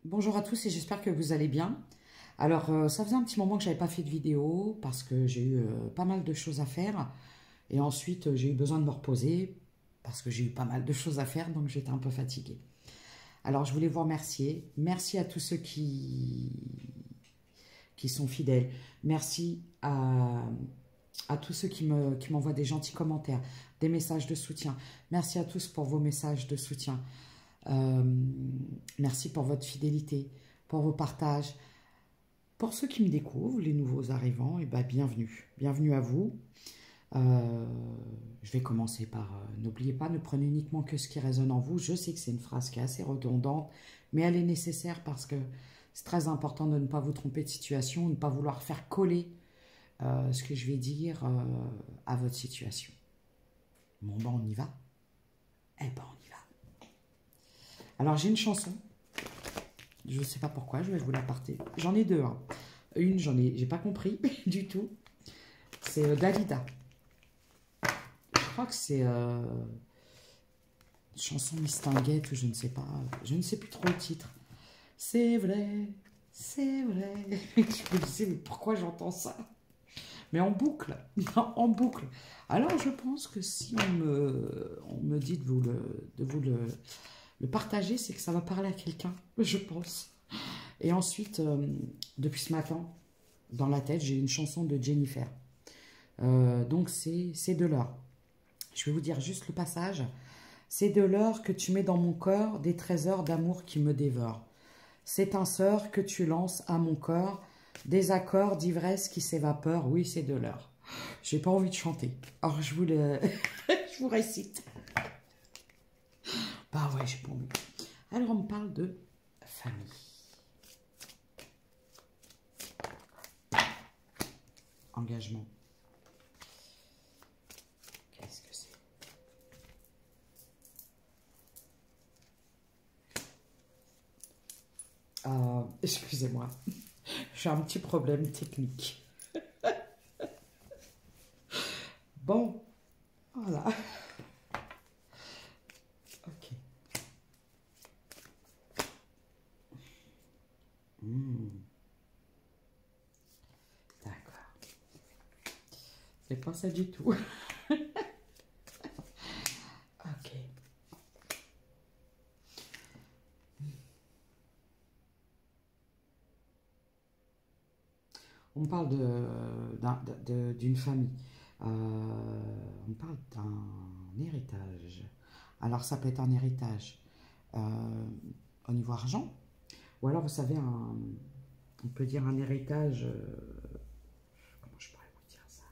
Bonjour à tous et j'espère que vous allez bien. Alors, ça faisait un petit moment que je n'avais pas fait de vidéo parce que j'ai eu pas mal de choses à faire. Et ensuite, j'ai eu besoin de me reposer parce que j'ai eu pas mal de choses à faire, donc j'étais un peu fatiguée. Alors, je voulais vous remercier. Merci à tous ceux qui sont fidèles. Merci à tous ceux qui m'envoient des gentils commentaires, des messages de soutien. Merci à tous pour vos messages de soutien. Merci pour votre fidélité, pour vos partages. Pour ceux qui me découvrent, les nouveaux arrivants, et bienvenue. Bienvenue à vous. Je vais commencer par n'oubliez pas, ne prenez uniquement que ce qui résonne en vous. Je sais que c'est une phrase qui est assez redondante, mais elle est nécessaire parce que c'est très important de ne pas vous tromper de situation, de ne pas vouloir faire coller ce que je vais dire à votre situation. Bon, on y va? Eh ben, on y va. Alors, j'ai une chanson. Je ne sais pas pourquoi, je vais vous la partager. J'en ai deux. Hein. Une, j'ai pas compris du tout. C'est Dalida. Je crois que c'est une chanson mistinguette ou je ne sais pas. Je ne sais plus trop le titre. C'est vrai, c'est vrai. Je me disais, mais pourquoi j'entends ça? Mais en boucle, en boucle. Alors, je pense que si on me dit de vous le partager, c'est que ça va parler à quelqu'un, je pense. Et ensuite, depuis ce matin, dans la tête, j'ai une chanson de Jennifer. Donc, c'est de l'or. Je vais vous dire juste le passage. C'est de l'or que tu mets dans mon corps, des trésors d'amour qui me dévorent. C'est un sort que tu lances à mon corps, des accords d'ivresse qui s'évaporent. Oui, c'est de l'or. J'ai pas envie de chanter. Alors, je vous je vous récite. Bah ouais, j'ai pas envie. Alors, on me parle de famille. Engagement. Qu'est-ce que c'est? Excusez-moi. J'ai un petit problème technique. Bon, voilà. Ok. D'accord. C'est pas ça du tout. Ok. On parle d'une famille. On parle d'un héritage. Alors, ça peut être un héritage au niveau argent. Ou alors, vous savez, on peut dire un héritage... comment je pourrais vous dire ça?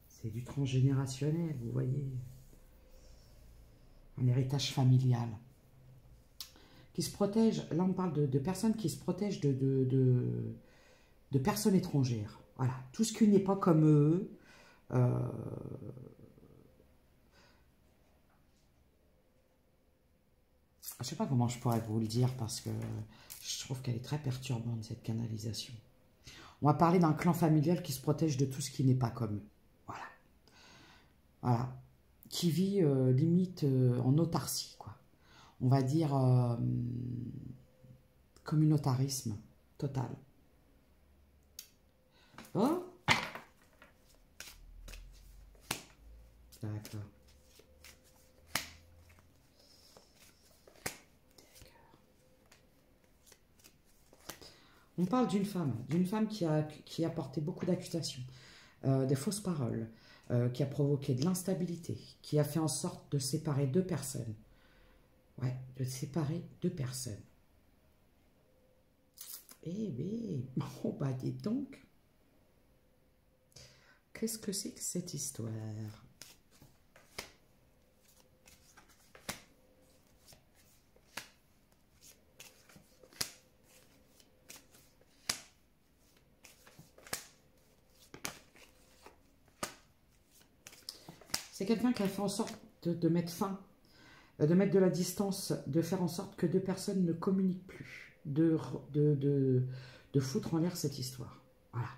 C'est du transgénérationnel, vous voyez. Un héritage familial. Qui se protège. Là, on parle de personnes qui se protègent de personnes étrangères. Voilà. Tout ce qui n'est pas comme eux. Je ne sais pas comment je pourrais vous le dire parce que je trouve qu'elle est très perturbante, cette canalisation. On va parler d'un clan familial qui se protège de tout ce qui n'est pas comme eux. Voilà. Voilà. Qui vit limite en autarcie, quoi. On va dire communautarisme total. Oh, d'accord. On parle d'une femme qui a porté beaucoup d'accusations, des fausses paroles, qui a provoqué de l'instabilité, qui a fait en sorte de séparer deux personnes. Ouais, de séparer deux personnes. Eh bien, oh bah dites donc, qu'est-ce que c'est que cette histoire? C'est quelqu'un qui a fait en sorte de mettre fin, de mettre de la distance, de faire en sorte que deux personnes ne communiquent plus, de foutre en l'air cette histoire. Voilà.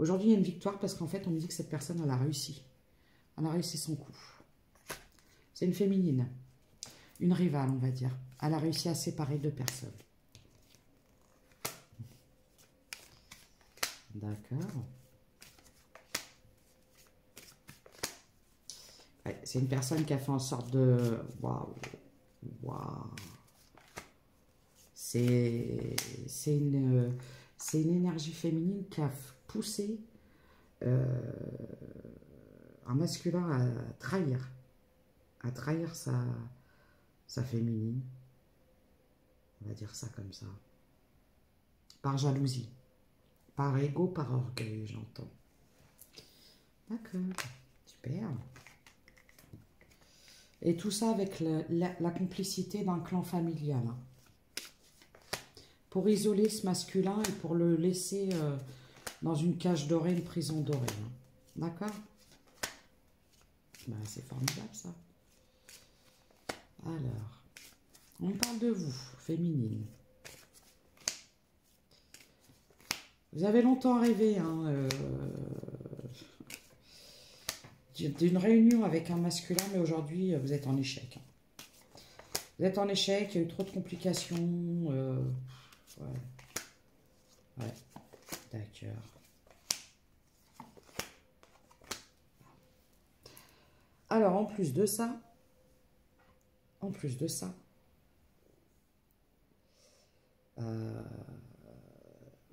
Aujourd'hui, il y a une victoire parce qu'en fait, on me dit que cette personne, elle a réussi. Elle a réussi son coup. C'est une féminine, une rivale, on va dire. Elle a réussi à séparer deux personnes. D'accord. Ouais, c'est une personne qui a fait en sorte de... Waouh. Waouh. C'est une énergie féminine qui a poussé un masculin à trahir sa féminine, on va dire ça comme ça, par jalousie, par ego, par orgueil, j'entends. D'accord, super. Et tout ça avec la complicité d'un clan familial, hein, pour isoler ce masculin et pour le laisser dans une cage dorée, une prison dorée. Hein. D'accord? Ben, c'est formidable, ça. Alors, on parle de vous, féminine. Vous avez longtemps rêvé hein, d'une réunion avec un masculin, mais aujourd'hui, vous êtes en échec. Vous êtes en échec, il y a eu trop de complications. Ouais. Ouais, d'accord. Alors, en plus de ça,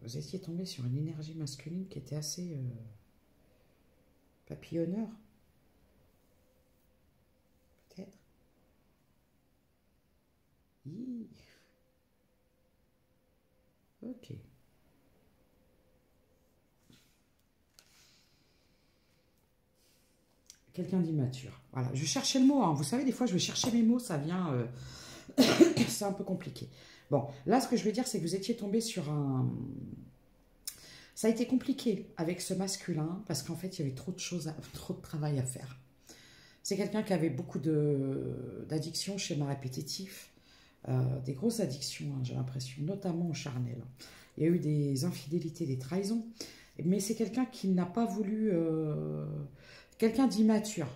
vous étiez tombé sur une énergie masculine qui était assez papillonneur, peut-être. Ok. Quelqu'un d'immature. Voilà, je cherchais le mot. Hein. Vous savez, des fois, je vais chercher mes mots, ça vient... c'est un peu compliqué. Bon, là, ce que je vais dire, c'est que vous étiez tombé sur un... Ça a été compliqué avec ce masculin, parce qu'en fait, il y avait trop de choses, trop de travail à faire. C'est quelqu'un qui avait beaucoup d'addictions, schémas répétitifs, des grosses addictions, hein, j'ai l'impression, notamment au charnel. Il y a eu des infidélités, des trahisons, mais c'est quelqu'un qui n'a pas voulu... quelqu'un d'immature.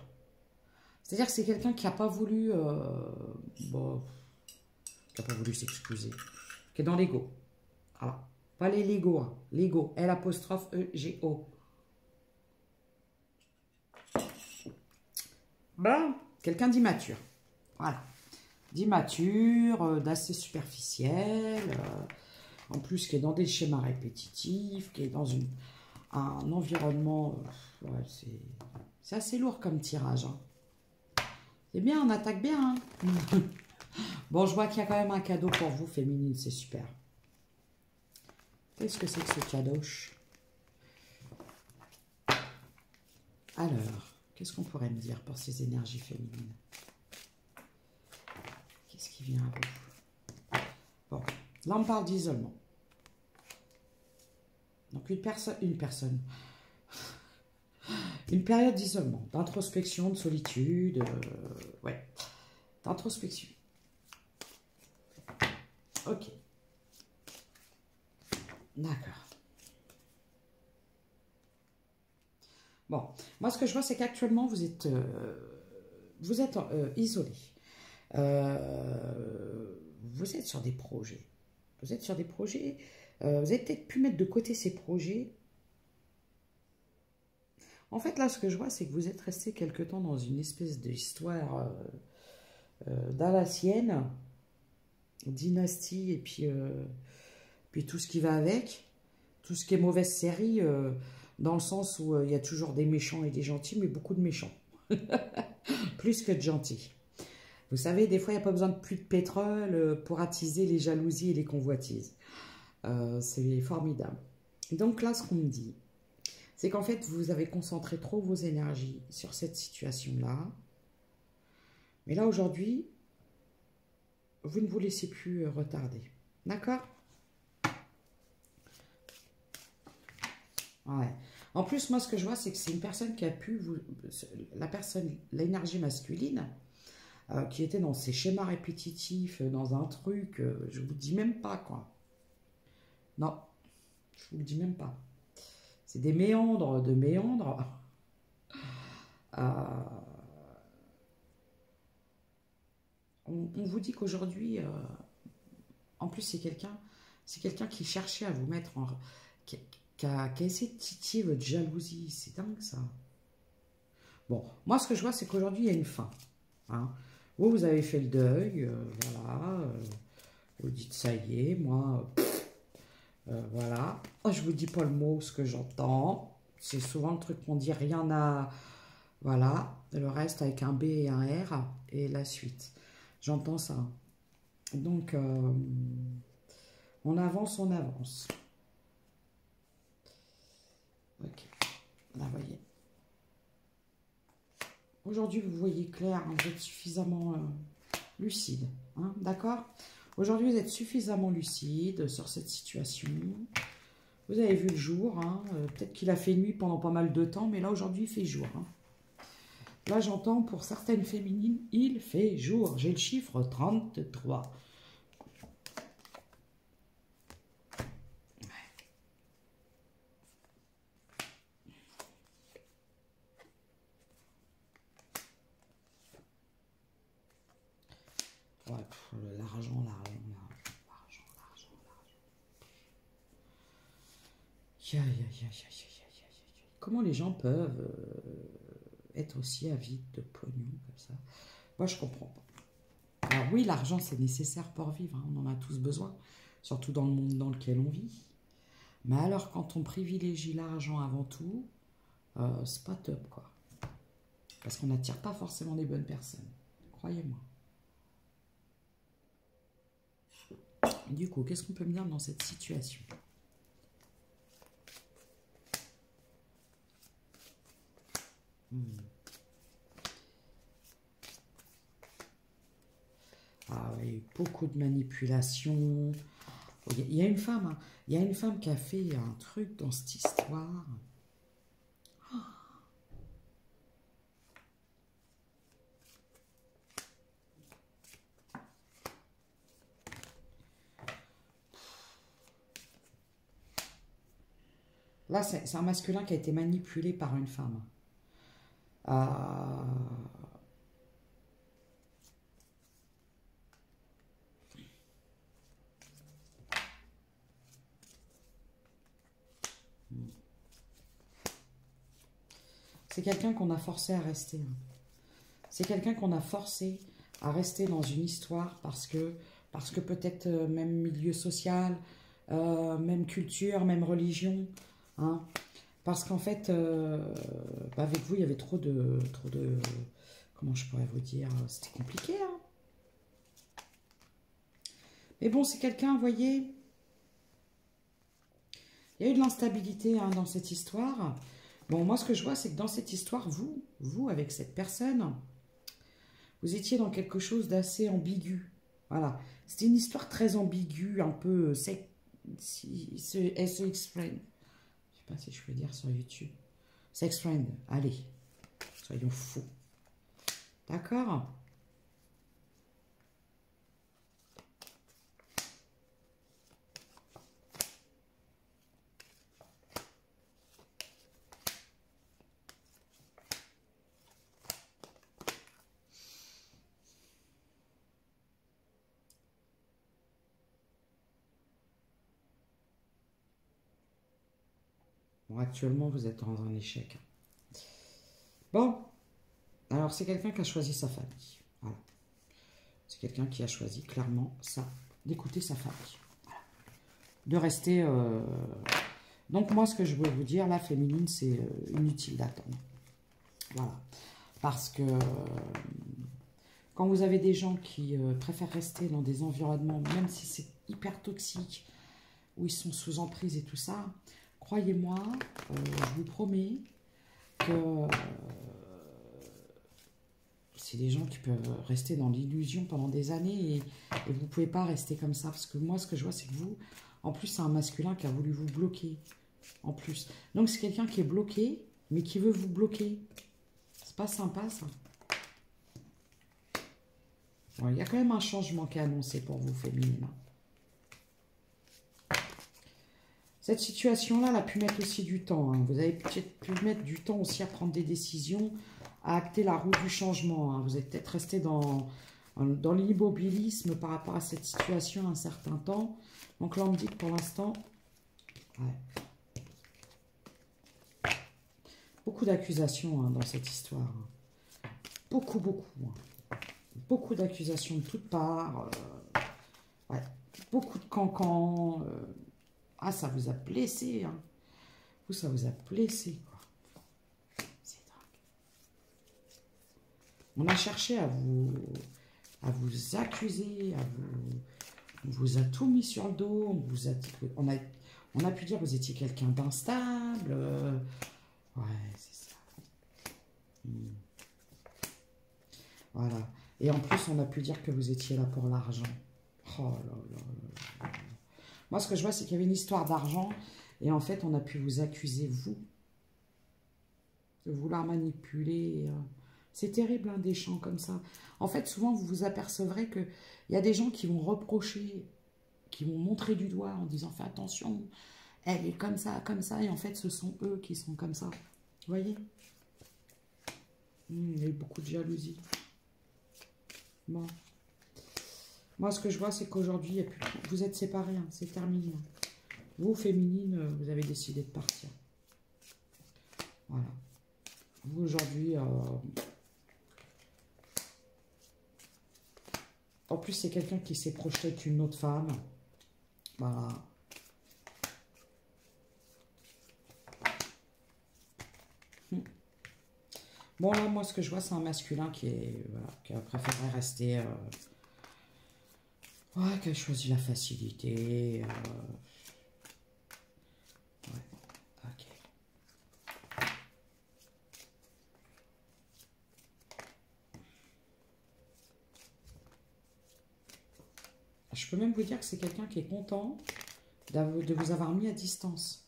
C'est-à-dire que c'est quelqu'un qui n'a pas voulu... bon, qui n'a pas voulu s'excuser. Qui est dans l'ego. Voilà. Pas les Lego, hein. L'ego. L'-E-G-O. Ben, quelqu'un d'immature. Voilà. D'immature, d'assez superficiel. En plus, qui est dans des schémas répétitifs, qui est dans un environnement... ouais, c'est assez lourd comme tirage. Hein. C'est bien, on attaque bien. Hein. Bon, je vois qu'il y a quand même un cadeau pour vous, féminine, c'est super. Qu'est-ce que c'est que ce cadeau? Alors, qu'est-ce qu'on pourrait me dire pour ces énergies féminines? Qu'est-ce qui vient à vous? Bon, là on parle d'isolement. Donc une période d'isolement, d'introspection, de solitude, ouais, d'introspection. Ok. D'accord. Bon, moi ce que je vois, c'est qu'actuellement vous êtes isolé. Vous êtes sur des projets. Vous êtes sur des projets. Vous avez peut-être pu mettre de côté ces projets. En fait, là, ce que je vois, c'est que vous êtes resté quelque temps dans une espèce d'histoire dallacienne, dynastie, et puis tout ce qui va avec, tout ce qui est mauvaise série, dans le sens où il y a toujours des méchants et des gentils, mais beaucoup de méchants. Plus que de gentils. Vous savez, des fois, il n'y a pas besoin de pluie de pétrole pour attiser les jalousies et les convoitises. C'est formidable. Donc là, ce qu'on me dit, c'est qu'en fait, vous avez concentré trop vos énergies sur cette situation-là. Mais là, aujourd'hui, vous ne vous laissez plus retarder. D'accord? Ouais. En plus, moi, ce que je vois, c'est que c'est une personne qui a pu... l'énergie masculine, qui était dans ces schémas répétitifs, dans un truc, je vous dis même pas, quoi. Non, je vous le dis même pas. C'est des méandres de méandres. On vous dit qu'aujourd'hui, en plus, c'est quelqu'un qui cherchait à vous mettre en... qui a essayé de titiller votre jalousie. C'est dingue, ça. Bon, moi, ce que je vois, c'est qu'aujourd'hui, il y a une fin. Hein. Vous avez fait le deuil, voilà. Vous dites, ça y est, moi, voilà. Oh, je vous dis pas le mot, ce que j'entends. C'est souvent le truc qu'on dit, rien à... Voilà, le reste avec un B et un R, et la suite. J'entends ça. Donc, on avance, on avance. Ok, là, voyez. Aujourd'hui, vous voyez clair, hein, vous êtes suffisamment lucide, hein, d'accord? Aujourd'hui, vous êtes suffisamment lucide sur cette situation. Vous avez vu le jour, hein, peut-être qu'il a fait nuit pendant pas mal de temps, mais là, aujourd'hui, il fait jour. Hein. Là, j'entends, pour certaines féminines, il fait jour. J'ai le chiffre 33. Ouais, l'argent. Comment les gens peuvent être aussi avides de pognon comme ça? Moi, je comprends pas. Alors oui, l'argent, c'est nécessaire pour vivre. Hein, on en a tous besoin, surtout dans le monde dans lequel on vit. Mais alors, quand on privilégie l'argent avant tout, c'est pas top, quoi. Parce qu'on n'attire pas forcément des bonnes personnes. Croyez-moi. Du coup, qu'est-ce qu'on peut me dire dans cette situation? Ah oui, beaucoup de manipulation. Il y a une femme, hein, il y a une femme qui a fait un truc dans cette histoire. Là, c'est un masculin qui a été manipulé par une femme. C'est quelqu'un qu'on a forcé à rester. Hein. C'est quelqu'un qu'on a forcé à rester dans une histoire parce que peut-être même milieu social, même culture, même religion. Hein. Parce qu'en fait, avec vous, il y avait trop de... Comment je pourrais vous dire? C'était compliqué. Hein. Mais bon, c'est quelqu'un, vous voyez... Il y a eu de l'instabilité hein, dans cette histoire. Bon, moi, ce que je vois, c'est que dans cette histoire, vous, avec cette personne, vous étiez dans quelque chose d'assez ambigu. Voilà. C'était une histoire très ambiguë, un peu... sex friend. Je sais pas si je peux dire sur YouTube. Sex friend. Allez. Soyons fous. D'accord ? Bon, actuellement, vous êtes dans un échec. Bon. Alors, c'est quelqu'un qui a choisi sa famille. Voilà. C'est quelqu'un qui a choisi clairement ça, d'écouter sa famille. Voilà. De rester... Donc, moi, ce que je voulais vous dire, la féminine, c'est inutile d'attendre. Voilà. Parce que quand vous avez des gens qui préfèrent rester dans des environnements, même si c'est hyper toxique, où ils sont sous emprise et tout ça, croyez-moi, je vous promets que c'est des gens qui peuvent rester dans l'illusion pendant des années et vous ne pouvez pas rester comme ça. Parce que moi, ce que je vois, c'est que vous, en plus, c'est un masculin qui a voulu vous bloquer. En plus. Donc, c'est quelqu'un qui est bloqué, mais qui veut vous bloquer. C'est pas sympa, ça. Bon, il y a quand même un changement qui est annoncé pour vous, féminine. Cette situation-là, elle a pu mettre aussi du temps. Hein. Vous avez peut-être pu mettre du temps aussi à prendre des décisions, à acter la roue du changement. Hein. Vous êtes peut-être resté dans l'immobilisme par rapport à cette situation un certain temps. Donc là, on me dit que pour l'instant... Ouais. Beaucoup d'accusations hein, dans cette histoire. Beaucoup, beaucoup. Hein. Beaucoup d'accusations de toutes parts. Ouais. Beaucoup de cancans. Ah, ça vous a blessé. Hein. Vous, ça vous a blessé. Quoi. C'est dingue. On a cherché à vous accuser, on vous a tout mis sur le dos. On vous a dit on a pu dire que vous étiez quelqu'un d'instable. Ouais, c'est ça. Voilà. Et en plus, on a pu dire que vous étiez là pour l'argent. Oh là là là là. Moi, ce que je vois, c'est qu'il y avait une histoire d'argent. Et en fait, on a pu vous accuser, vous, de vouloir manipuler. C'est terrible, hein, des chants comme ça. En fait, souvent, vous vous apercevrez qu'il y a des gens qui vont reprocher, qui vont montrer du doigt en disant « Fais attention, elle est comme ça. » Et en fait, ce sont eux qui sont comme ça. Vous voyez? Il y a eu beaucoup de jalousie. Bon. Moi, ce que je vois, c'est qu'aujourd'hui, vous êtes séparés. Hein, c'est terminé. Vous, féminine, vous avez décidé de partir. Voilà. Vous, aujourd'hui... En plus, c'est quelqu'un qui s'est projeté avec une autre femme. Voilà. Bon, là, moi, ce que je vois, c'est un masculin qui a préféré rester... Ouais, qui a choisi la facilité. Ouais, ok. Je peux même vous dire que c'est quelqu'un qui est content de vous avoir mis à distance.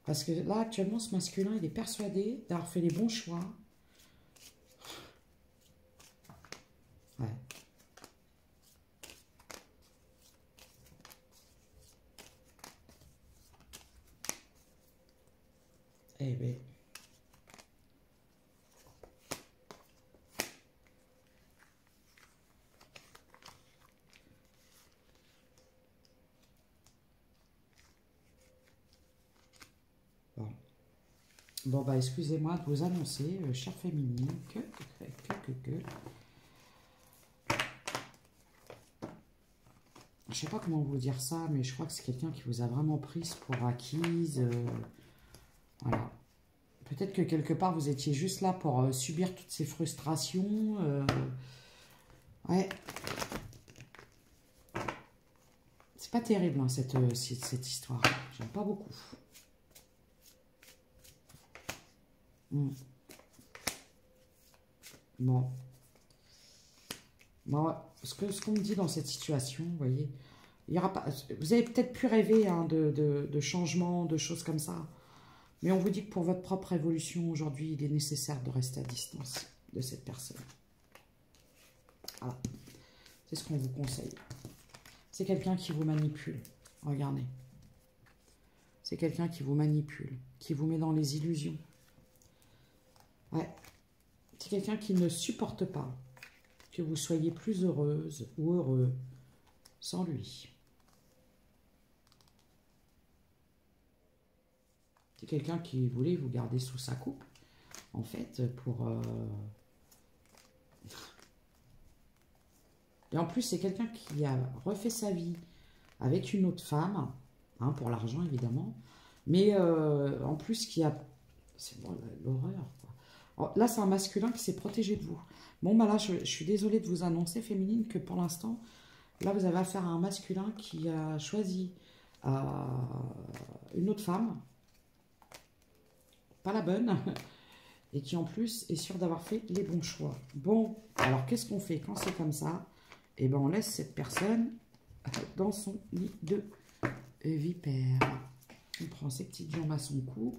Parce que là, actuellement, ce masculin, il est persuadé d'avoir fait les bons choix. Ouais. Eh bien. Bon, bah, excusez-moi de vous annoncer, chère féminine, que... Je sais pas comment vous dire ça, mais je crois que c'est quelqu'un qui vous a vraiment prise pour acquise. Voilà. Peut-être que quelque part, vous étiez juste là pour subir toutes ces frustrations. Ouais. C'est pas terrible, hein, cette histoire. J'aime pas beaucoup. Bon. Moi, ce qu'on me dit dans cette situation, vous voyez, il y aura pas, vous avez peut-être pu rêver hein, de changements, de choses comme ça. Mais on vous dit que pour votre propre évolution, aujourd'hui, il est nécessaire de rester à distance de cette personne. Voilà. C'est ce qu'on vous conseille. C'est quelqu'un qui vous manipule. Regardez. C'est quelqu'un qui vous manipule, qui vous met dans les illusions. Ouais. C'est quelqu'un qui ne supporte pas que vous soyez plus heureuse ou heureux sans lui. C'est quelqu'un qui voulait vous garder sous sa coupe, en fait, pour... Et en plus, c'est quelqu'un qui a refait sa vie avec une autre femme, hein, pour l'argent, évidemment, mais en plus, qui a... C'est bon, l'horreur, quoi. Là, c'est un masculin qui s'est protégé de vous. Bon, bah là, je suis désolée de vous annoncer, féminine, que pour l'instant, là, vous avez affaire à un masculin qui a choisi une autre femme, pas la bonne, et qui en plus est sûr d'avoir fait les bons choix. Bon, alors qu'est-ce qu'on fait quand c'est comme ça? Eh bien, on laisse cette personne dans son nid de vipère. On prend ses petites jambes à son cou.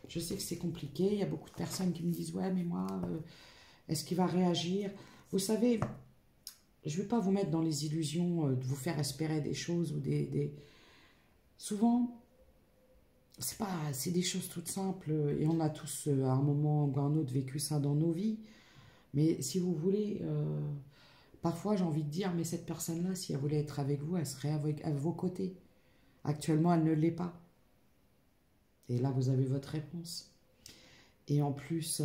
Je sais que c'est compliqué. Il y a beaucoup de personnes qui me disent « Ouais, mais moi, est-ce qu'il va réagir ?» Vous savez, je ne vais pas vous mettre dans les illusions de vous faire espérer des choses ou Souvent, c'est des choses toutes simples et on a tous à un moment ou à un autre vécu ça dans nos vies. Mais si vous voulez, parfois j'ai envie de dire, mais cette personne-là, si elle voulait être avec vous, elle serait à vos côtés. Actuellement, elle ne l'est pas. Et là, vous avez votre réponse. Et en plus,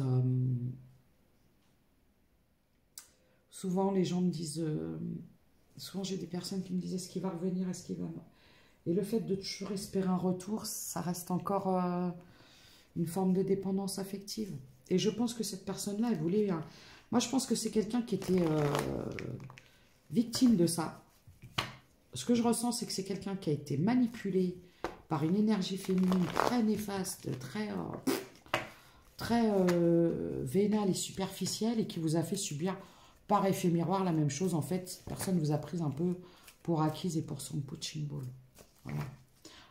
souvent les gens me disent, souvent j'ai des personnes qui me disent est-ce qu'il va revenir, est-ce qu'il va... Et le fait de toujours espérer un retour, ça reste encore une forme de dépendance affective. Et je pense que cette personne-là, elle voulait... Moi, je pense que c'est quelqu'un qui était victime de ça. Ce que je ressens, c'est que c'est quelqu'un qui a été manipulé par une énergie féminine très néfaste, très vénale et superficielle, et qui vous a fait subir par effet miroir la même chose. En fait, cette personne vous a prise un peu pour acquise et pour son punching ball. Voilà.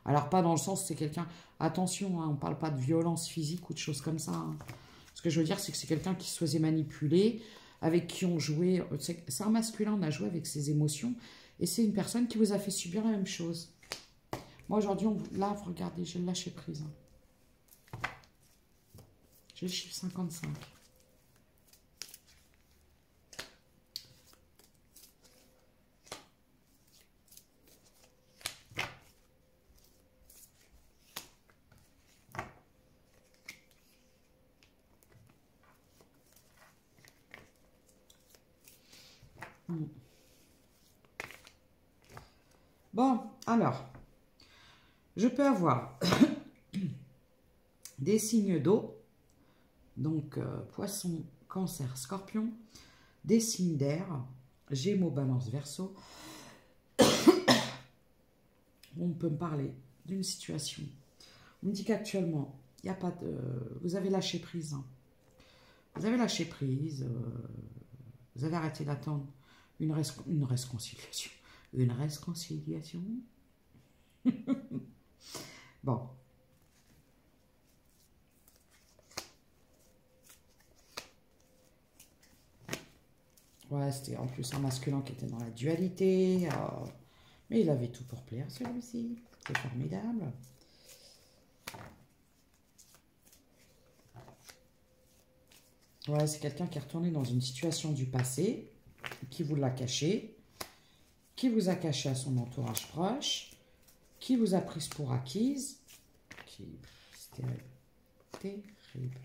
Alors, pas dans le sens, c'est quelqu'un... Attention, hein, on ne parle pas de violence physique ou de choses comme ça. Hein. Ce que je veux dire, c'est que c'est quelqu'un qui se faisait manipuler, avec qui on jouait... C'est un masculin, on a joué avec ses émotions, et c'est une personne qui vous a fait subir la même chose. Moi, aujourd'hui, là, regardez, j'ai le lâcher prise. Hein. J'ai le chiffre 55. Bon, alors, je peux avoir des signes d'eau, donc poisson, cancer, scorpion, des signes d'air, gémeaux, balance, verseau. On peut me parler d'une situation. On me dit qu'actuellement, il n'y a pas de... Vous avez lâché prise. Hein. Vous avez lâché prise. Vous avez arrêté d'attendre une réconciliation. Une réconciliation. Bon. Ouais, c'était en plus un masculin qui était dans la dualité. Mais il avait tout pour plaire, celui-ci. C'est formidable. Ouais, c'est quelqu'un qui est retourné dans une situation du passé, qui vous l'a caché, qui vous a caché à son entourage proche, qui vous a prise pour acquise, c'est terrible, terrible.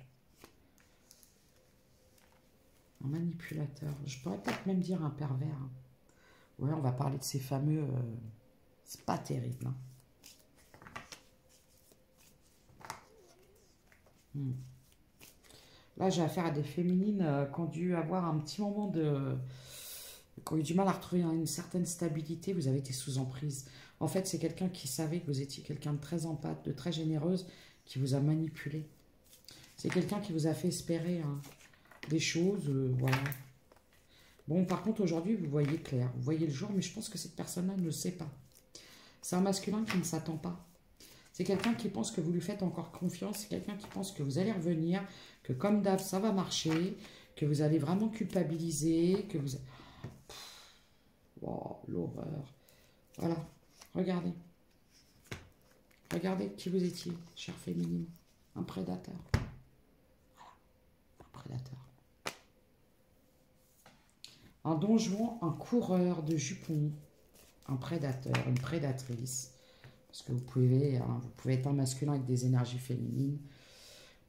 Un manipulateur, je pourrais peut-être même dire un pervers. Hein. Ouais, on va parler de ces fameux... c'est pas terrible. Hein. Là, j'ai affaire à des féminines qui ont dû avoir un petit moment de... qui ont eu du mal à retrouver une certaine stabilité. Vous avez été sous emprise. En fait, c'est quelqu'un qui savait que vous étiez quelqu'un de très empathe, de très généreuse, qui vous a manipulé. C'est quelqu'un qui vous a fait espérer hein, des choses, voilà. Bon, par contre, aujourd'hui, vous voyez clair. Vous voyez le jour, mais je pense que cette personne-là ne le sait pas. C'est un masculin qui ne s'attend pas. C'est quelqu'un qui pense que vous lui faites encore confiance. C'est quelqu'un qui pense que vous allez revenir, que comme d'hab, ça va marcher, que vous allez vraiment culpabiliser, que vous... Oh, l'horreur. Voilà, regardez. Regardez qui vous étiez, chère féminine. Un prédateur. Voilà, un prédateur. Un donjon, un coureur de jupons, un prédateur, une prédatrice. Parce que vous pouvez être un masculin avec des énergies féminines.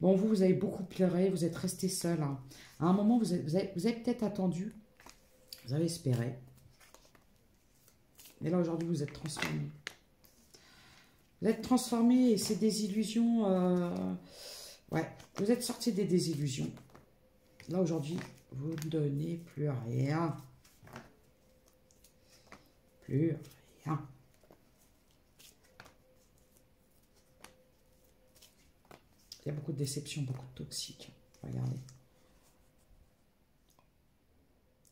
Bon, vous avez beaucoup pleuré, vous êtes resté seul. Hein. À un moment, vous avez peut-être attendu, vous avez espéré. Et là, aujourd'hui, vous êtes transformé. Vous êtes transformé et ces désillusions... ouais, vous êtes sorti des désillusions. Là, aujourd'hui, vous ne donnez plus rien. Plus rien. Il y a beaucoup de déceptions, beaucoup de toxiques. Regardez.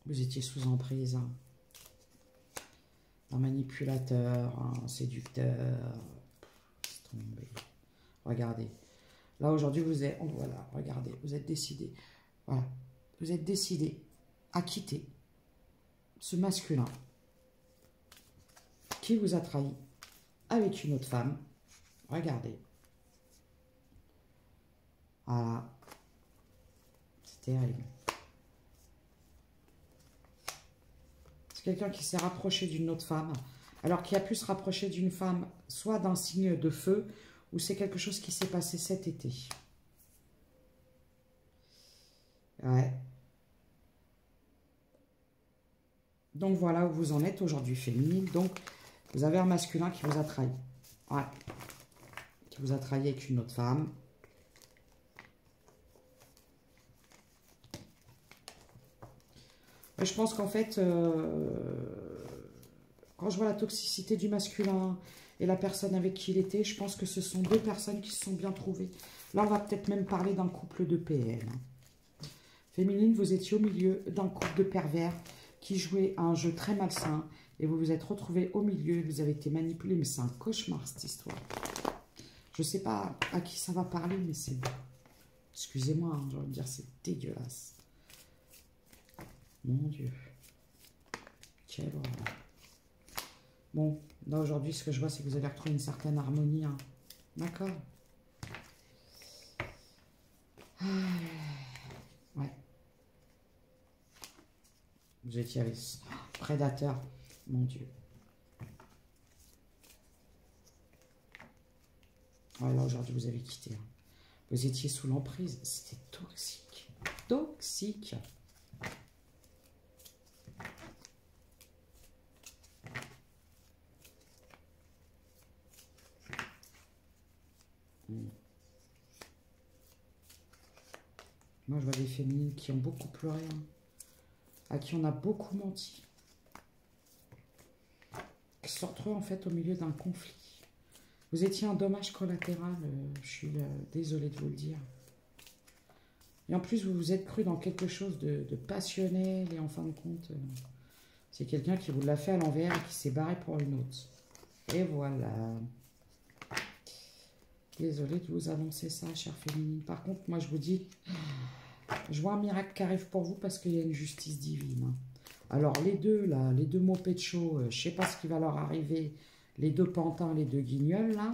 Vous étiez sous emprise. Hein. Un manipulateur, un séducteur. C'est tombé. Regardez. Là, aujourd'hui, vous êtes... Voilà, regardez. Vous êtes décidé. Voilà. Vous êtes décidé à quitter ce masculin qui vous a trahi avec une autre femme. Regardez. Voilà. C'est terrible. C'est quelqu'un qui s'est rapproché d'une autre femme. Alors qui a pu se rapprocher d'une femme, soit d'un signe de feu, ou c'est quelque chose qui s'est passé cet été. Ouais. Donc voilà où vous en êtes aujourd'hui, féminine. Donc vous avez un masculin qui vous a trahi. Ouais. Qui vous a trahi avec une autre femme. Et je pense qu'en fait, quand je vois la toxicité du masculin et la personne avec qui il était, je pense que ce sont deux personnes qui se sont bien trouvées. Là, on va peut-être même parler d'un couple de PL. Féminine, vous étiez au milieu d'un couple de pervers qui jouait à un jeu très malsain et vous vous êtes retrouvés au milieu, vous avez été manipulés, mais c'est un cauchemar cette histoire. Je ne sais pas à qui ça va parler, mais c'est... Excusez-moi, hein, j'ai envie de dire, c'est dégueulasse. Mon Dieu. Quelle horreur. Bon, là aujourd'hui, ce que je vois, c'est que vous allez retrouver une certaine harmonie. Hein. D'accord. Ouais. Vous étiez avec prédateur. Mon Dieu. Ouais, là aujourd'hui, vous avez quitté. Hein. Vous étiez sous l'emprise. C'était toxique. Toxique. Moi, je vois des féminines qui ont beaucoup pleuré, hein, à qui on a beaucoup menti, qui se retrouvent en fait au milieu d'un conflit. Vous étiez un dommage collatéral, je suis désolée de vous le dire. Et en plus, vous vous êtes cru dans quelque chose de passionnel et en fin de compte, c'est quelqu'un qui vous l'a fait à l'envers et qui s'est barré pour une autre. Et voilà. Désolée de vous annoncer ça, chère féminine. Par contre, moi, je vous dis... Je vois un miracle qui arrive pour vous parce qu'il y a une justice divine. Alors, les deux, là, les deux mots pécho, je ne sais pas ce qui va leur arriver. Les deux pantins, les deux guignols, là,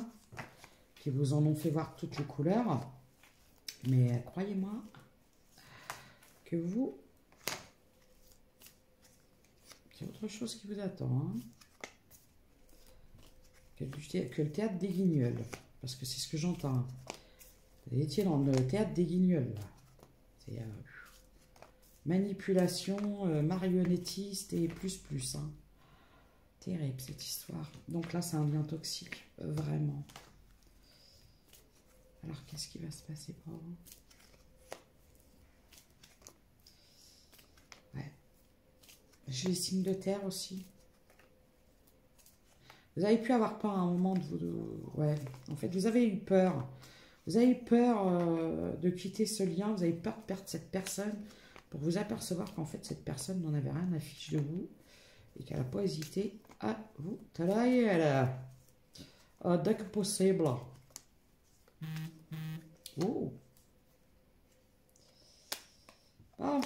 qui vous en ont fait voir toutes les couleurs. Mais croyez-moi que vous, c'est autre chose qui vous attend. Hein. Que le théâtre des guignols. Parce que c'est ce que j'entends. Vous étiez dans le théâtre des guignols, là. C'est manipulation, marionnettiste et plus. Hein. Terrible cette histoire. Donc là, c'est un lien toxique, vraiment. Alors, qu'est-ce qui va se passer pour vous? Ouais. J'ai les signes de terre aussi. Vous avez pu avoir peur à un moment de vous... Ouais, en fait, vous avez eu peur. Vous avez eu peur de quitter ce lien. Vous avez peur de perdre cette personne pour vous apercevoir qu'en fait, cette personne n'en avait rien à fiche de vous et qu'elle n'a pas hésité à vous trahir. Dès que possible. Oh. Ah.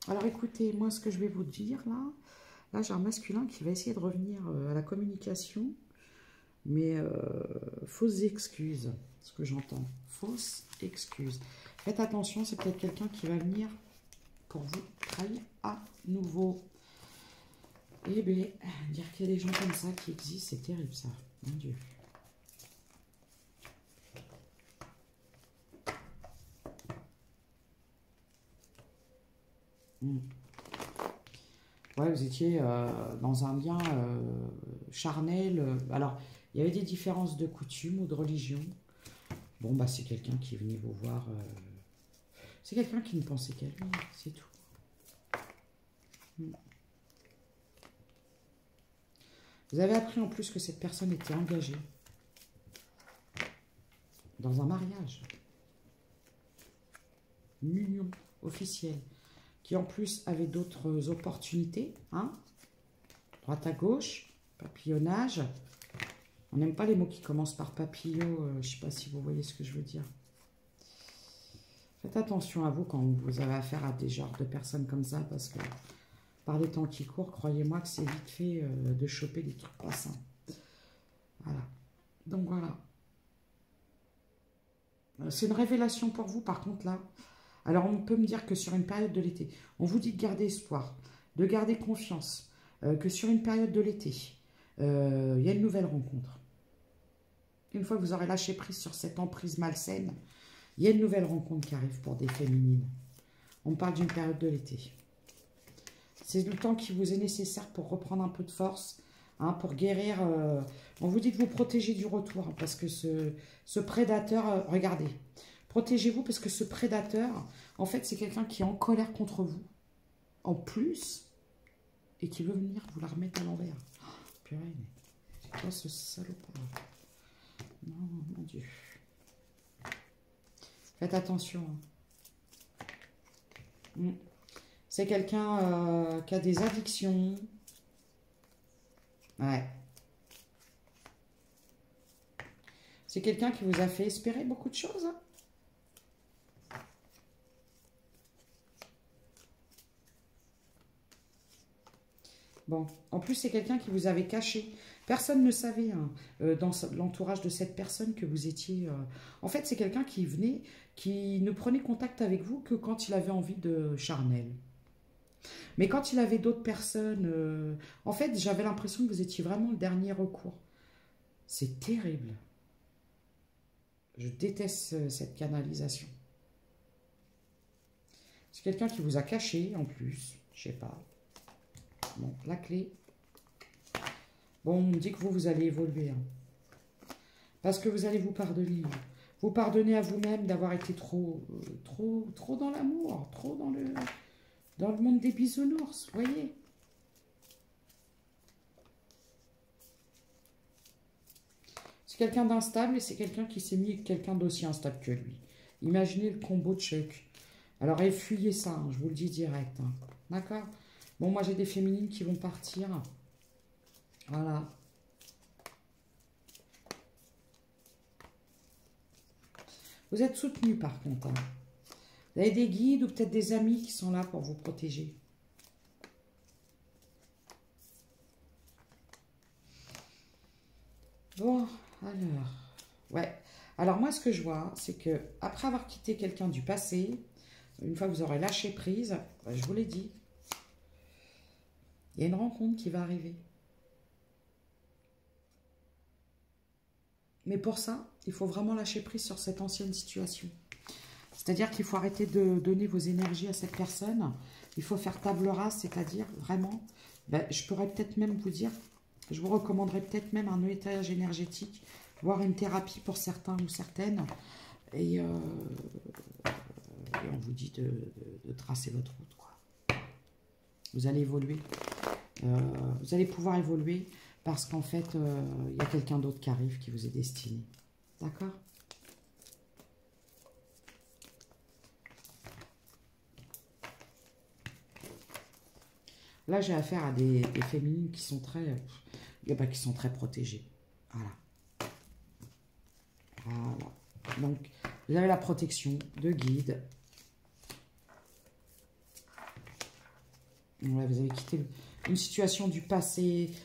Alors, écoutez, moi, ce que je vais vous dire, là j'ai un masculin qui va essayer de revenir à la communication. Mais fausses excuses, ce que j'entends. Fausses excuses. Faites attention, c'est peut-être quelqu'un qui va venir pour vous trahir à nouveau. Eh bien, dire qu'il y a des gens comme ça qui existent, c'est terrible ça. Mon Dieu. Ouais, vous étiez dans un lien charnel. Alors, il y avait des différences de coutumes ou de religion. Bon, bah, c'est quelqu'un qui venait vous voir. C'est quelqu'un qui ne pensait qu'à lui, c'est tout. Vous avez appris en plus que cette personne était engagée dans un mariage. Une union officielle. Qui en plus avait d'autres opportunités. Hein, droite à gauche. Papillonnage. On n'aime pas les mots qui commencent par papillot. Je ne sais pas si vous voyez ce que je veux dire. Faites attention à vous quand vous avez affaire à des genres de personnes comme ça. Parce que par les temps qui courent, croyez-moi que c'est vite fait de choper des trucs pas sains. Voilà. Donc voilà. C'est une révélation pour vous par contre là. Alors on peut me dire que sur une période de l'été, on vous dit de garder espoir, de garder confiance, que sur une période de l'été, il y a une nouvelle rencontre. Une fois que vous aurez lâché prise sur cette emprise malsaine, Il y a une nouvelle rencontre qui arrive pour des féminines. On parle d'une période de l'été. C'est le temps qui vous est nécessaire pour reprendre un peu de force, hein, pour guérir. On vous dit de vous protéger du retour, hein, parce que ce prédateur, regardez, protégez-vous parce que ce prédateur, en fait, c'est quelqu'un qui est en colère contre vous, en plus, et qui veut venir vous la remettre à l'envers. Oh, purée, mais c'est quoi ce salopard? Non, mon Dieu. Faites attention. C'est quelqu'un qui a des addictions. Ouais. C'est quelqu'un qui vous a fait espérer beaucoup de choses. Hein. Bon, en plus, c'est quelqu'un qui vous avait caché. Personne ne savait hein, dans l'entourage de cette personne que vous étiez... En fait, c'est quelqu'un qui venait, qui ne prenait contact avec vous que quand il avait envie de charnel. Mais quand il avait d'autres personnes... En fait, j'avais l'impression que vous étiez vraiment le dernier recours. C'est terrible. Je déteste cette canalisation. C'est quelqu'un qui vous a caché, en plus. Je sais pas. Bon, la clé. Bon, on me dit que vous allez évoluer. Hein. Parce que vous allez vous pardonner. Vous pardonnez à vous-même d'avoir été trop dans l'amour, trop dans le monde des bisounours, vous voyez. C'est quelqu'un d'instable et c'est quelqu'un qui s'est mis avec quelqu'un d'aussi instable que lui. Imaginez le combo de choc. Alors, effuyez ça, hein, je vous le dis direct. Hein. D'accord? Bon, moi, j'ai des féminines qui vont partir. Voilà. Vous êtes soutenus, par contre. Hein. Vous avez des guides ou peut-être des amis qui sont là pour vous protéger. Bon, alors... Ouais. Alors, moi, ce que je vois, c'est que après avoir quitté quelqu'un du passé, une fois que vous aurez lâché prise, je vous l'ai dit, il y a une rencontre qui va arriver. Mais pour ça, il faut vraiment lâcher prise sur cette ancienne situation. C'est-à-dire qu'il faut arrêter de donner vos énergies à cette personne. Il faut faire table rase, c'est-à-dire vraiment, je pourrais peut-être même vous dire, je vous recommanderais peut-être même un nettoyage énergétique, voire une thérapie pour certains ou certaines. Et on vous dit de tracer votre route, quoi. Vous allez évoluer. Vous allez pouvoir évoluer parce qu'en fait, il y a quelqu'un d'autre qui arrive qui vous est destiné. D'accord ? Là, j'ai affaire à des féminines qui sont très, qui sont très protégées. Voilà. Voilà. Donc, vous avez la protection de guide. Ouais, vous avez quitté une situation du passé.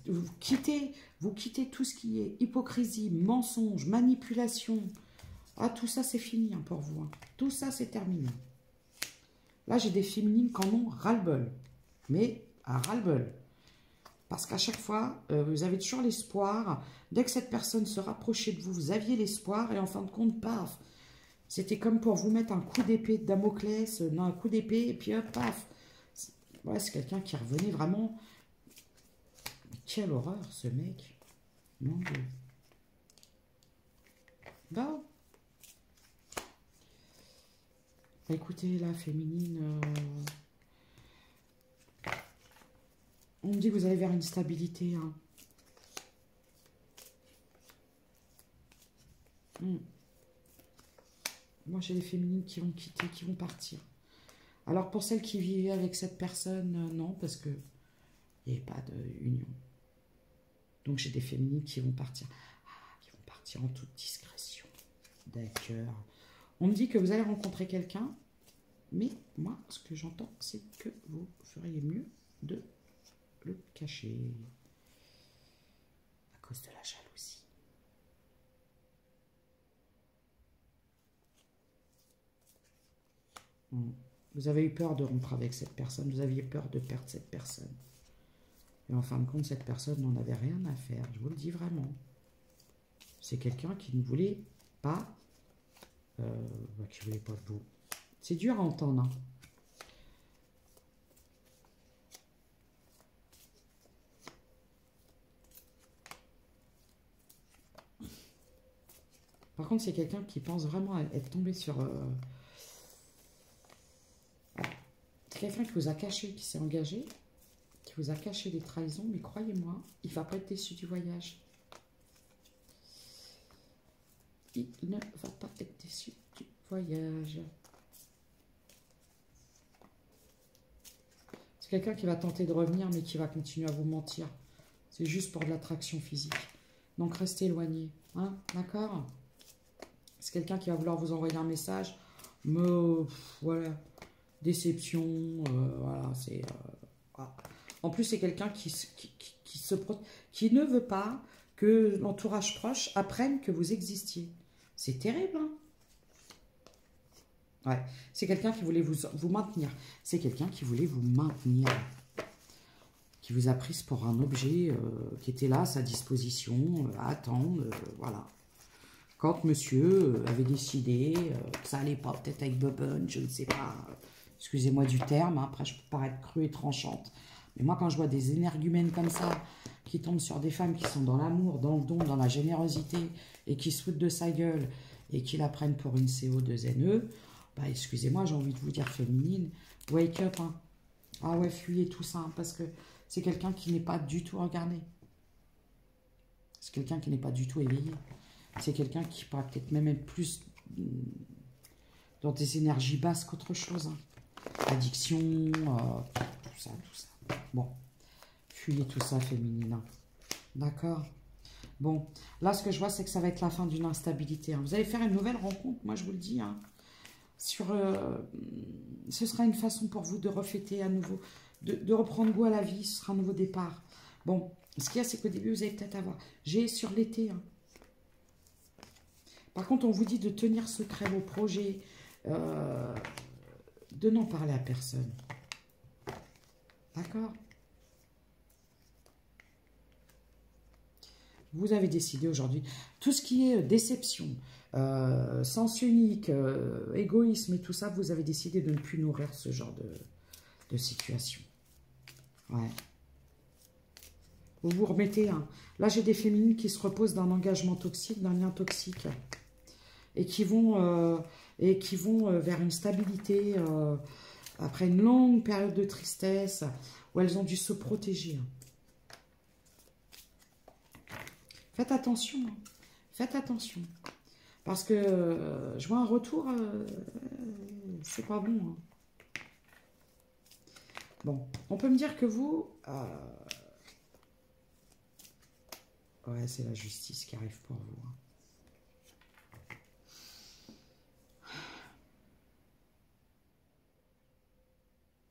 Vous quittez tout ce qui est hypocrisie, mensonge, manipulation. Ah, tout ça, c'est fini hein, pour vous. Hein. Tout ça, c'est terminé. Là, j'ai des féminines qui en ont ras-le-bol. Mais à ras-le-bol. Parce qu'à chaque fois, vous avez toujours l'espoir. Dès que cette personne se rapprochait de vous, vous aviez l'espoir. Et en fin de compte, paf. C'était comme pour vous mettre un coup d'épée de Damoclès. Non, un coup d'épée, et puis hop, paf. Ouais, c'est quelqu'un qui revenait vraiment. Mais quelle horreur, ce mec. Mon Dieu. Bon. Écoutez, la féminine... On me dit que vous allez vers une stabilité. Hein. Moi, j'ai des féminines qui vont quitter, qui vont partir. Alors, pour celles qui vivaient avec cette personne, non, parce que il n'y avait pas d'union. Donc, j'ai des féminines qui vont partir. Ah, qui vont partir en toute discrétion. D'accord. On me dit que vous allez rencontrer quelqu'un, mais moi, ce que j'entends, c'est que vous feriez mieux de le cacher. À cause de la jalousie. Vous avez eu peur de rompre avec cette personne. Vous aviez peur de perdre cette personne. Et en fin de compte, cette personne n'en avait rien à faire. Je vous le dis vraiment. C'est quelqu'un qui ne voulait pas qui ne voulait pas de vous. C'est dur à entendre. Hein. Par contre, c'est quelqu'un qui pense vraiment être tombé sur... C'est quelqu'un qui vous a caché, qui s'est engagé, qui vous a caché des trahisons, mais croyez-moi, il ne va pas être déçu du voyage. Il ne va pas être déçu du voyage. C'est quelqu'un qui va tenter de revenir, mais qui va continuer à vous mentir. C'est juste pour de l'attraction physique. Donc, restez éloigné. Hein, d'accord? C'est quelqu'un qui va vouloir vous envoyer un message. Mais, voilà. Déception. Voilà, c'est... voilà. En plus, c'est quelqu'un qui ne veut pas que l'entourage proche apprenne que vous existiez. C'est terrible, hein? Ouais, c'est quelqu'un qui voulait vous maintenir. C'est quelqu'un qui voulait vous maintenir. Qui vous a prise pour un objet qui était là à sa disposition, à attendre, voilà. Quand monsieur avait décidé que ça allait pas, peut-être avec Bubble, je ne sais pas, excusez-moi du terme, hein, après je peux paraître crue et tranchante. Mais moi, quand je vois des énergumènes comme ça, qui tombent sur des femmes qui sont dans l'amour, dans le don, dans la générosité, et qui se foutent de sa gueule, et qui la prennent pour une CO2NE, bah, excusez-moi, j'ai envie de vous dire féminine, wake up, hein. Ah ouais, fuyez tout ça, hein, parce que c'est quelqu'un qui n'est pas du tout regardé. C'est quelqu'un qui n'est pas du tout éveillé. C'est quelqu'un qui pourrait peut-être même être plus dans des énergies basses qu'autre chose. Hein. Addiction, tout ça, tout ça. Bon, fuyez tout ça, féminine. Hein. D'accord? Bon, là, ce que je vois, c'est que ça va être la fin d'une instabilité. Hein. Vous allez faire une nouvelle rencontre, moi, je vous le dis. Hein. Ce sera une façon pour vous de refêter à nouveau, de reprendre goût à la vie. Ce sera un nouveau départ. Bon, ce qu'il y a, c'est qu'au début, vous allez peut-être avoir... J'ai sur l'été. Hein. Par contre, on vous dit de tenir secret vos projets, de n'en parler à personne. D'accord? Vous avez décidé aujourd'hui, tout ce qui est déception, sens unique, égoïsme et tout ça, vous avez décidé de ne plus nourrir ce genre de situation. Ouais. Vous vous remettez, hein. Là, j'ai des féminines qui se reposent d'un engagement toxique, d'un lien toxique, et qui vont vers une stabilité après une longue période de tristesse, où elles ont dû se protéger. Faites attention, hein. Faites attention. Parce que je vois un retour, c'est pas bon. Hein. Bon, on peut me dire que vous... ouais, c'est la justice qui arrive pour vous. Hein.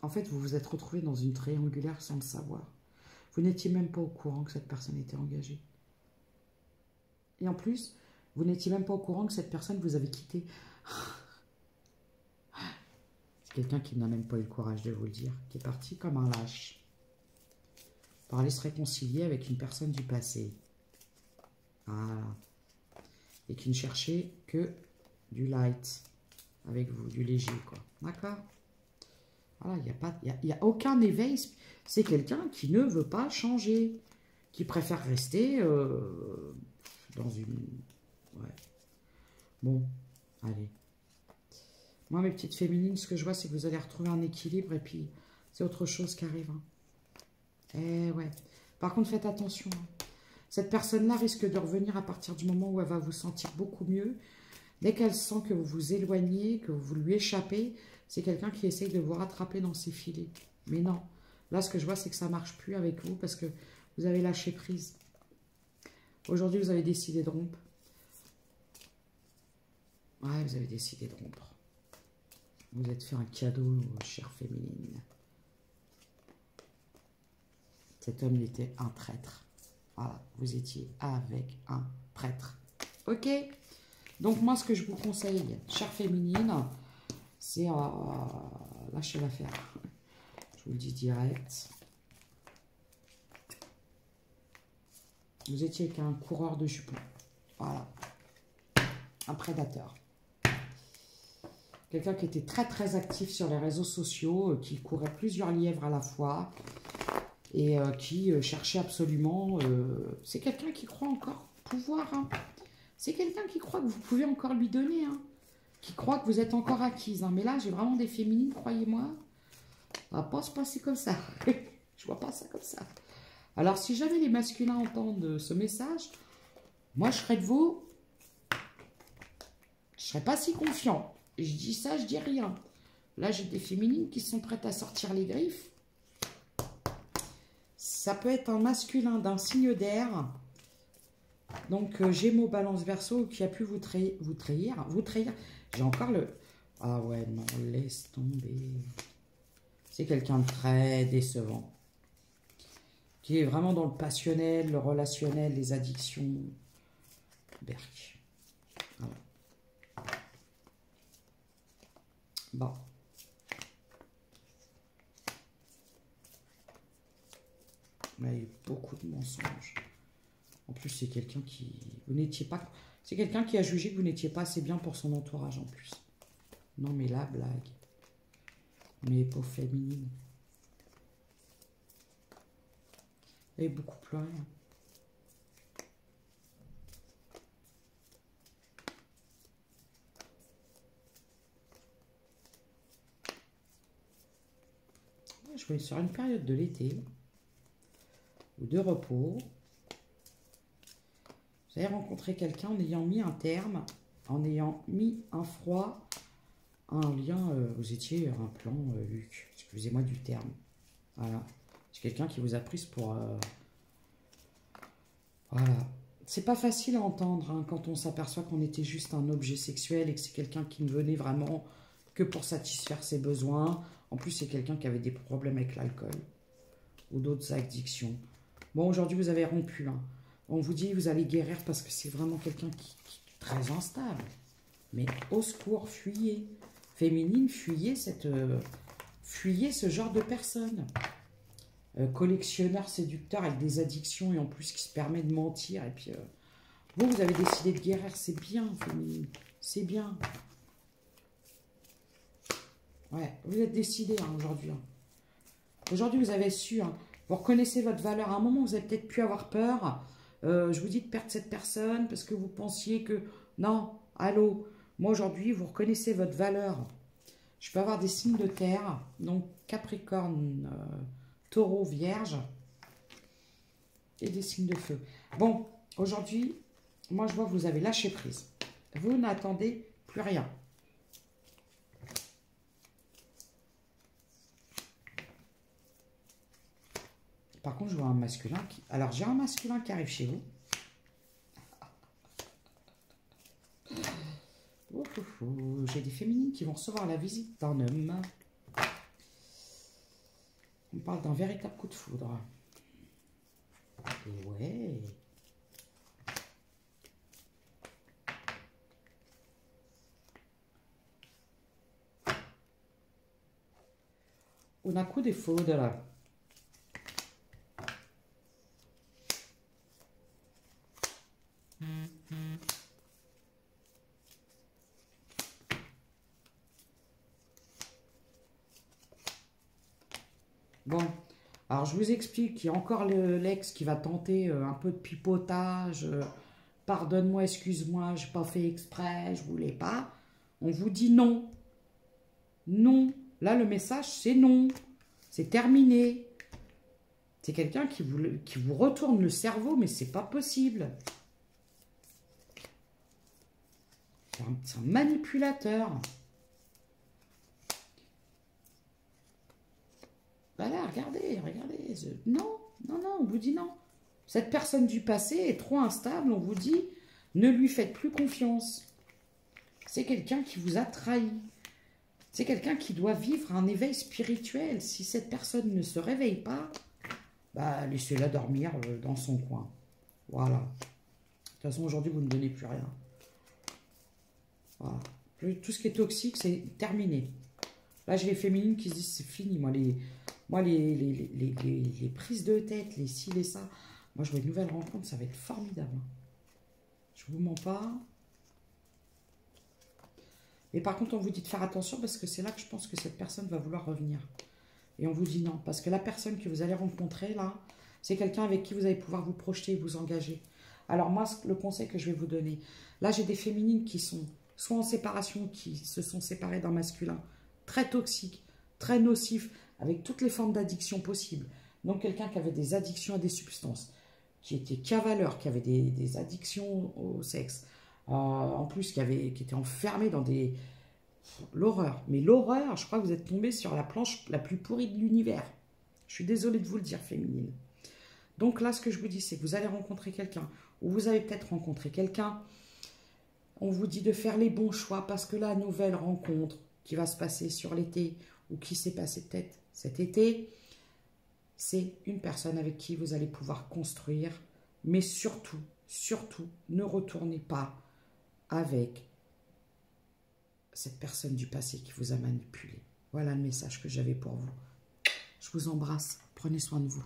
En fait, vous vous êtes retrouvé dans une triangulaire sans le savoir. Vous n'étiez même pas au courant que cette personne était engagée. Et en plus, vous n'étiez même pas au courant que cette personne vous avait quitté. C'est quelqu'un qui n'a même pas eu le courage de vous le dire, qui est parti comme un lâche, pour aller se réconcilier avec une personne du passé. Voilà. Et qui ne cherchait que du light avec vous, du léger, quoi. D'accord? Voilà, il n'y a aucun éveil. C'est quelqu'un qui ne veut pas changer, qui préfère rester dans une... Ouais. Bon, allez. Moi, mes petites féminines, ce que je vois, c'est que vous allez retrouver un équilibre et puis c'est autre chose qui arrive. Hein. Eh ouais. Par contre, faites attention. Hein. Cette personne-là risque de revenir à partir du moment où elle va vous sentir beaucoup mieux. Dès qu'elle sent que vous vous éloignez, que vous lui échappez, c'est quelqu'un qui essaye de vous rattraper dans ses filets. Mais non. Là, ce que je vois, c'est que ça ne marche plus avec vous parce que vous avez lâché prise. Aujourd'hui, vous avez décidé de rompre. Ouais, vous avez décidé de rompre. Vous êtes fait un cadeau, chère féminine. Cet homme était un traître. Voilà, vous étiez avec un traître. Ok? Donc moi, ce que je vous conseille, chère féminine, c'est lâcher l'affaire. Je vous le dis direct. Vous étiez qu'un coureur de jupons. Voilà. Un prédateur. Quelqu'un qui était très très actif sur les réseaux sociaux, qui courait plusieurs lièvres à la fois et qui cherchait absolument... c'est quelqu'un qui croit encore pouvoir. Hein. C'est quelqu'un qui croit que vous pouvez encore lui donner. Hein. Qui croit que vous êtes encore acquise. Hein. Mais là, j'ai vraiment des féminines, croyez-moi. Ça va pas se passer comme ça. Je vois pas ça comme ça. Alors, si jamais les masculins entendent ce message, moi, je serais de vous... Je serais pas si confiant. Je dis ça, je dis rien. Là, j'ai des féminines qui sont prêtes à sortir les griffes. Ça peut être un masculin d'un signe d'air. Donc, Gémeaux, Balance, Verseau, qui a pu vous trahir. J'ai encore le... Ah ouais, non, laisse tomber. C'est quelqu'un de très décevant. Qui est vraiment dans le passionnel, le relationnel, les addictions. Berk. Voilà. Bon. Il y a eu beaucoup de mensonges. En plus, c'est quelqu'un qui... Vous n'étiez pas... C'est quelqu'un qui a jugé que vous n'étiez pas assez bien pour son entourage en plus. Non, mais la blague. Mais pauvre féminine. Elle est beaucoup pleuré. Hein. Je vais sur une période de l'été ou de repos. Vous allez rencontrer quelqu'un en ayant mis un terme, en ayant mis un froid, un lien. Vous étiez un plan, Luc. Excusez-moi du terme. Voilà. C'est quelqu'un qui vous a prise pour... Voilà. C'est pas facile à entendre hein, quand on s'aperçoit qu'on était juste un objet sexuel et que c'est quelqu'un qui ne venait vraiment que pour satisfaire ses besoins. En plus, c'est quelqu'un qui avait des problèmes avec l'alcool ou d'autres addictions. Bon, aujourd'hui, vous avez rompu. Hein. On vous dit, vous allez guérir parce que c'est vraiment quelqu'un qui est très instable. Mais au secours, fuyez. Féminine, fuyez ce genre de personne. Collectionneur, séducteur avec des addictions et en plus qui se permet de mentir. Et puis, vous avez décidé de guérir. C'est bien, féminine. C'est bien. Ouais, vous êtes décidé hein, aujourd'hui. Hein. Aujourd'hui, vous avez su, hein, vous reconnaissez votre valeur. À un moment, vous avez peut-être pu avoir peur. Je vous dis de perdre cette personne parce que vous pensiez que... Non, allô. Moi, aujourd'hui, vous reconnaissez votre valeur. Je peux avoir des signes de terre. Donc, Capricorne, Taureau, Vierge. Et des signes de feu. Bon, aujourd'hui, moi, je vois que vous avez lâché prise. Vous n'attendez plus rien. Par contre, je vois un masculin qui... Alors, j'ai un masculin qui arrive chez vous. J'ai des féminines qui vont recevoir la visite d'un homme. On parle d'un véritable coup de foudre. Et ouais. On a coup de foudre. Bon, alors je vous explique, il y a encore l'ex qui va tenter un peu de pipotage. Pardonne-moi, excuse-moi, je n'ai pas fait exprès, je voulais pas. On vous dit non. Non. Là, le message, c'est non. C'est terminé. C'est quelqu'un qui vous retourne le cerveau, mais c'est pas possible. C'est un manipulateur. Voilà, regardez. Non, on vous dit non. Cette personne du passé est trop instable, on vous dit, ne lui faites plus confiance. C'est quelqu'un qui vous a trahi. C'est quelqu'un qui doit vivre un éveil spirituel. Si cette personne ne se réveille pas, bah, laissez-la dormir dans son coin. Voilà. De toute façon, aujourd'hui, vous ne donnez plus rien. Voilà. Tout ce qui est toxique, c'est terminé. Là, j'ai les féminines qui se disent, c'est fini. Moi, les prises de tête, les ci, les ça. Moi, je vois une nouvelle rencontre, ça va être formidable. Je vous mens pas. Et par contre, on vous dit de faire attention parce que c'est là que je pense que cette personne va vouloir revenir. Et on vous dit non. Parce que la personne que vous allez rencontrer, là, c'est quelqu'un avec qui vous allez pouvoir vous projeter et vous engager. Alors moi, le conseil que je vais vous donner, là, j'ai des féminines qui sont soit en séparation, qui se sont séparées d'un masculin très toxique, très nocif, avec toutes les formes d'addiction possibles. Donc quelqu'un qui avait des addictions à des substances, qui était cavaleur, qui avait des addictions au sexe, en plus qui était enfermé dans des... L'horreur. Mais l'horreur, je crois que vous êtes tombé sur la planche la plus pourrie de l'univers. Je suis désolée de vous le dire, féminine. Donc là, ce que je vous dis, c'est que vous allez rencontrer quelqu'un, ou vous avez peut-être rencontré quelqu'un. On vous dit de faire les bons choix parce que la nouvelle rencontre qui va se passer sur l'été, ou qui s'est passée peut-être cet été, c'est une personne avec qui vous allez pouvoir construire. Mais surtout, surtout, ne retournez pas avec cette personne du passé qui vous a manipulé. Voilà le message que j'avais pour vous. Je vous embrasse. Prenez soin de vous.